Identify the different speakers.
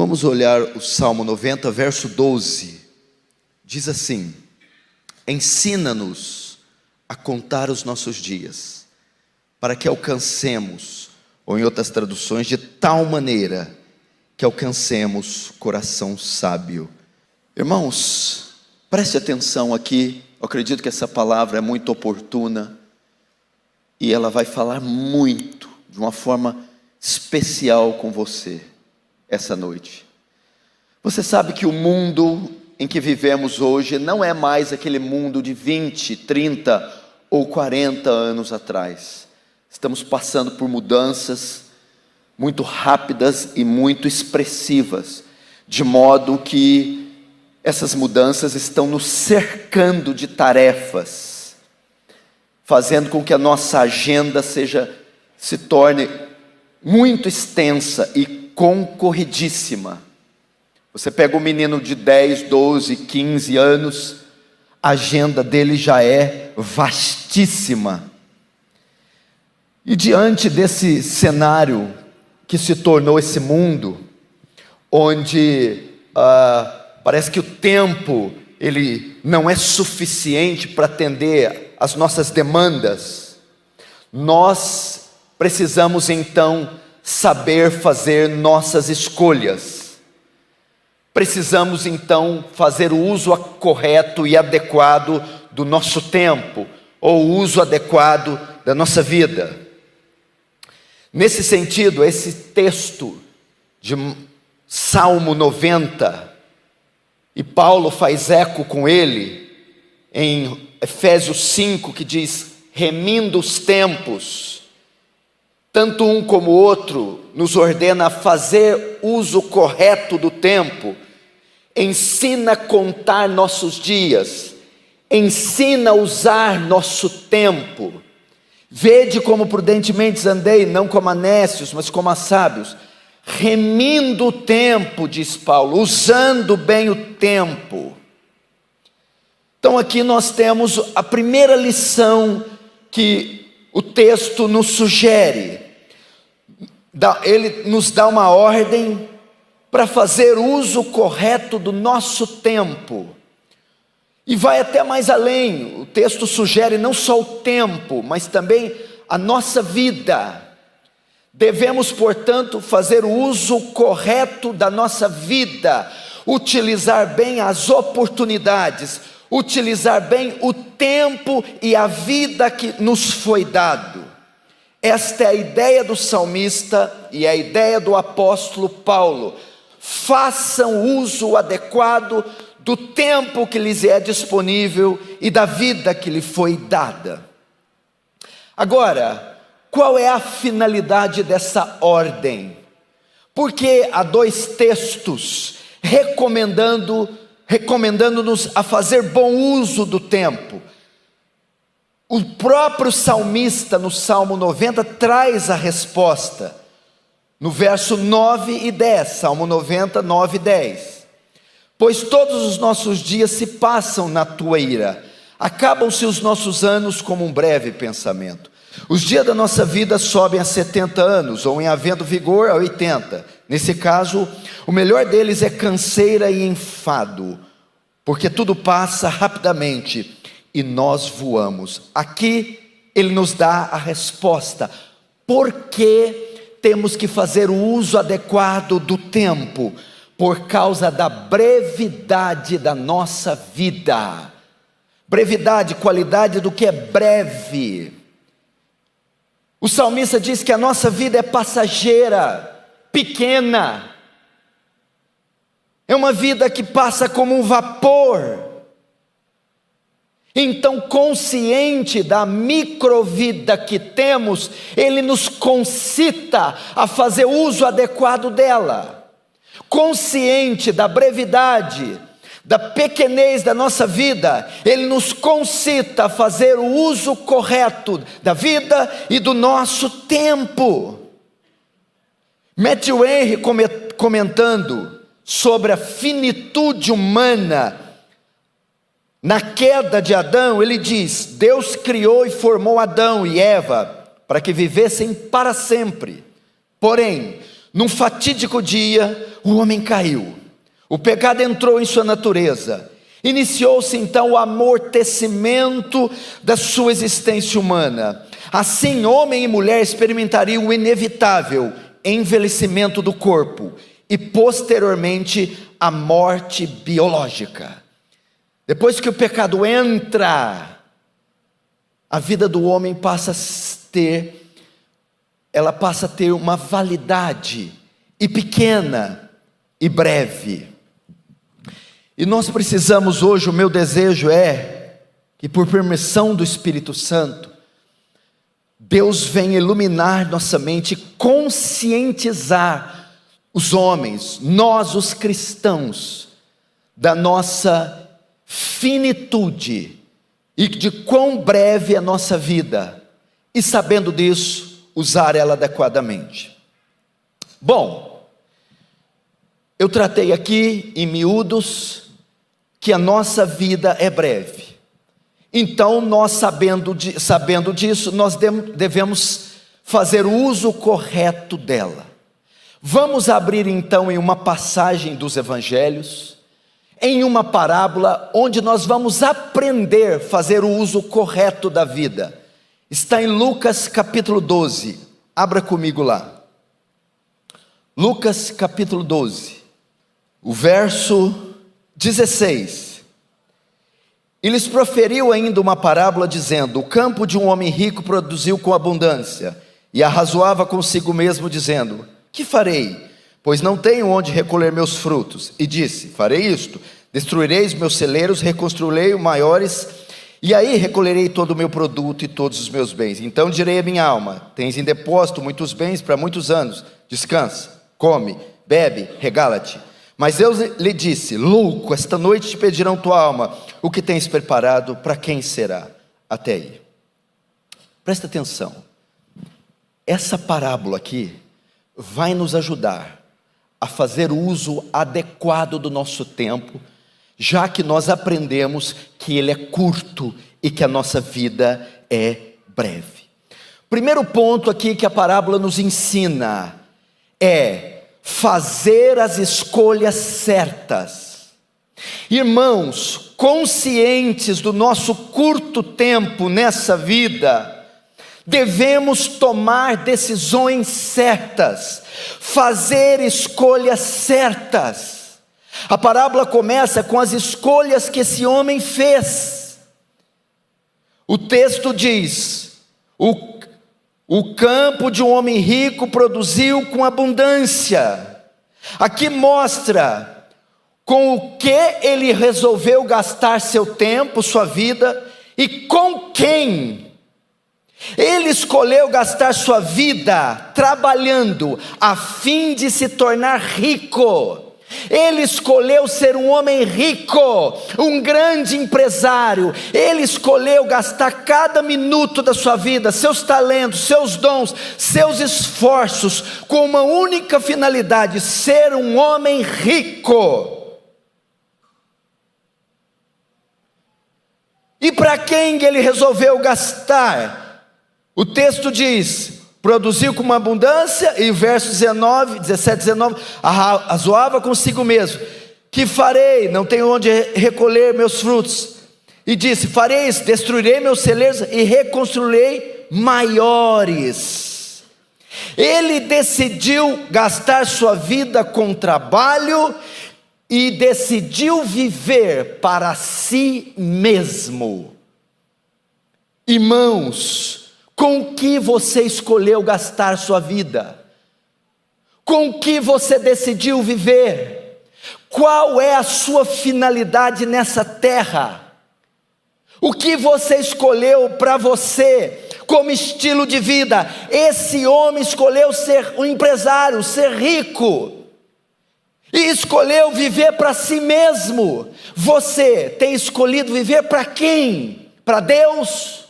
Speaker 1: Vamos olhar o Salmo 90, verso 12. Diz assim: ensina-nos a contar os nossos dias, para que alcancemos, ou em outras traduções, de tal maneira que alcancemos coração sábio. Irmãos, preste atenção aqui. Eu acredito que essa palavra é muito oportuna e ela vai falar muito, de uma forma especial com você essa noite. Você sabe que o mundo em que vivemos hoje não é mais aquele mundo de 20, 30 ou 40 anos atrás. Estamos passando por mudanças muito rápidas e muito expressivas, de modo que essas mudanças estão nos cercando de tarefas, fazendo com que a nossa agenda se torne muito extensa e concorridíssima. Você pega um menino de 10, 12, 15 anos, a agenda dele já é vastíssima. E diante desse cenário que se tornou esse mundo, onde parece que o tempo ele não é suficiente para atender às nossas demandas, nós precisamos então saber fazer nossas escolhas. Precisamos então fazer o uso correto e adequado do nosso tempo, ou o uso adequado da nossa vida. Nesse sentido, esse texto de Salmo 90, e Paulo faz eco com ele em Efésios 5, que diz: remindo os tempos, tanto um como o outro nos ordena a fazer uso correto do tempo, ensina a contar nossos dias, ensina a usar nosso tempo. Vede como prudentemente andei, não como a nécios, mas como a sábios, remindo o tempo, diz Paulo, usando bem o tempo. Então aqui nós temos a primeira lição que o texto nos sugere. Ele nos dá uma ordem para fazer uso correto do nosso tempo. E vai até mais além. O texto sugere não só o tempo, mas também a nossa vida. Devemos, portanto, fazer o uso correto da nossa vida, utilizar bem as oportunidades, utilizar bem o tempo e a vida que nos foi dado. Esta é a ideia do salmista e a ideia do apóstolo Paulo. Façam uso adequado do tempo que lhes é disponível e da vida que lhe foi dada. Agora, qual é a finalidade dessa ordem? Porque há dois textos recomendando-nos a fazer bom uso do tempo. O próprio salmista, no Salmo 90, traz a resposta, no verso 9 e 10, Salmo 90, 9 e 10. Pois todos os nossos dias se passam na tua ira, acabam-se os nossos anos como um breve pensamento. Os dias da nossa vida sobem a 70 anos, ou em havendo vigor a 80. Nesse caso, o melhor deles é canseira e enfado, porque tudo passa rapidamente e nós voamos. Aqui ele nos dá a resposta. Por que temos que fazer o uso adequado do tempo? Por causa da brevidade da nossa vida. Brevidade, qualidade do que é breve. O salmista diz que a nossa vida é passageira, pequena. É uma vida que passa como um vapor. Então, consciente da microvida que temos, ele nos concita a fazer uso adequado dela. Consciente da brevidade, da pequenez da nossa vida, ele nos concita a fazer o uso correto da vida e do nosso tempo. Matthew Henry, comentando sobre a finitude humana na queda de Adão, ele diz: Deus criou e formou Adão e Eva para que vivessem para sempre. Porém, num fatídico dia, o homem caiu. O pecado entrou em sua natureza. Iniciou-se então o amortecimento da sua existência humana. Assim, homem e mulher experimentariam o inevitável envelhecimento do corpo e posteriormente a morte biológica. Depois que o pecado entra, a vida do homem passa a ter uma validade e pequena e breve. E nós precisamos hoje, o meu desejo é que, por permissão do Espírito Santo, Deus venha iluminar nossa mente, conscientizar os homens, nós os cristãos, da nossa finitude e de quão breve é a nossa vida, e sabendo disso, usar ela adequadamente. Bom, eu tratei aqui em miúdos que a nossa vida é breve. Então, nós sabendo disso, nós devemos fazer o uso correto dela. Vamos abrir então em uma passagem dos Evangelhos, em uma parábola, onde nós vamos aprender a fazer o uso correto da vida. Está em Lucas capítulo 12, abra comigo lá. Lucas capítulo 12, o verso 16. E lhes proferiu ainda uma parábola, dizendo: o campo de um homem rico produziu com abundância, e arrazoava consigo mesmo, dizendo: que farei? Pois não tenho onde recolher meus frutos. E disse: farei isto, destruirei os meus celeiros, reconstruirei maiores, e aí recolherei todo o meu produto e todos os meus bens. Então direi à minha alma: tens em depósito muitos bens para muitos anos, descansa, come, bebe, regala-te. Mas Deus lhe disse: louco, esta noite te pedirão tua alma, o que tens preparado, para quem será? Até aí. Presta atenção, essa parábola aqui vai nos ajudar a fazer o uso adequado do nosso tempo, já que nós aprendemos que ele é curto e que a nossa vida é breve. Primeiro ponto aqui que a parábola nos ensina é fazer as escolhas certas. Irmãos, conscientes do nosso curto tempo nessa vida, devemos tomar decisões certas, fazer escolhas certas. A parábola começa com as escolhas que esse homem fez. O texto diz: o campo de um homem rico produziu com abundância. Aqui mostra com o que ele resolveu gastar seu tempo, sua vida, e com quem. Ele escolheu gastar sua vida trabalhando a fim de se tornar rico. Ele escolheu ser um homem rico, um grande empresário. Ele escolheu gastar cada minuto da sua vida, seus talentos, seus dons, seus esforços, com uma única finalidade: ser um homem rico. E para quem ele resolveu gastar? O texto diz: produziu com uma abundância, e o verso 17, 19, arrazoava consigo mesmo: que farei? Não tenho onde recolher meus frutos. E disse: farei isso, destruirei meus celeiros e reconstruirei maiores. Ele decidiu gastar sua vida com trabalho e decidiu viver para si mesmo. Irmãos, com que você escolheu gastar sua vida? Com que você decidiu viver? Qual é a sua finalidade nessa terra? O que você escolheu para você como estilo de vida? Esse homem escolheu ser um empresário, ser rico, e escolheu viver para si mesmo. Você tem escolhido viver para quem? Para Deus?